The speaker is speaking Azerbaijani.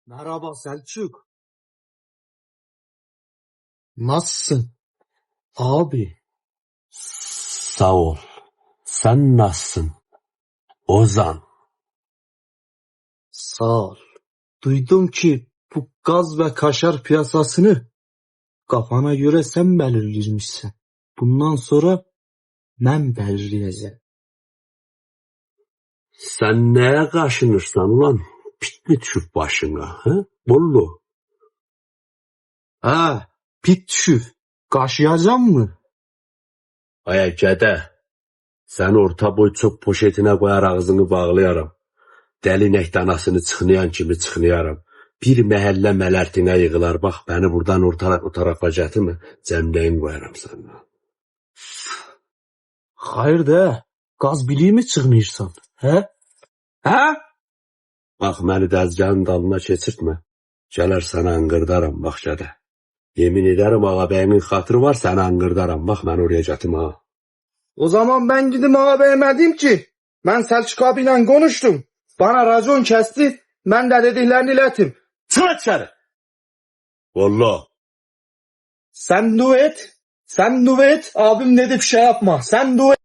Merhaba Selçuk. Nasılsın? Abi. Sağ ol. Sen nasılsın? Ozan. Sağ ol. Duydum ki bu gaz ve kaşar piyasasını kafana göre sen belirleyeceksin. Bundan sonra ben belirleyeceğim. Sen neye kaşınırsan ulan? Pit mi düşüp başına? He? Bollu. Ha, pit düşüp kaşıyacağım mı? Aya gede. Sen orta boy çöp poşetine koyar ağzını bağlayaram. Deli nektanasını çıknayan kimi çıknayaram. Bir məhəllə mələrtinə yığılar. Bak beni buradan o tarafa gətirmə. Cəmləyin koyaram sana. Hayır de gaz biliği mi çıkmıyorsan? He? He? Bak məni dəzgahın dalına keçirtmə. Gələr sənə anqırdaram bak gədə. Yemin ederim ağabeyimin hatırı var səni anqırdaram. Bak mən oraya gətim ha. O zaman ben gidip ağabeyime diyeyim ki ben Selçuk abiyle konuştum. Bana racon kesti. Ben de dediklerini iletim. Çık içeri. Vallahi. Sen dua et. Sen dua et. Abim dedi bir şey yapma. Sen dua et.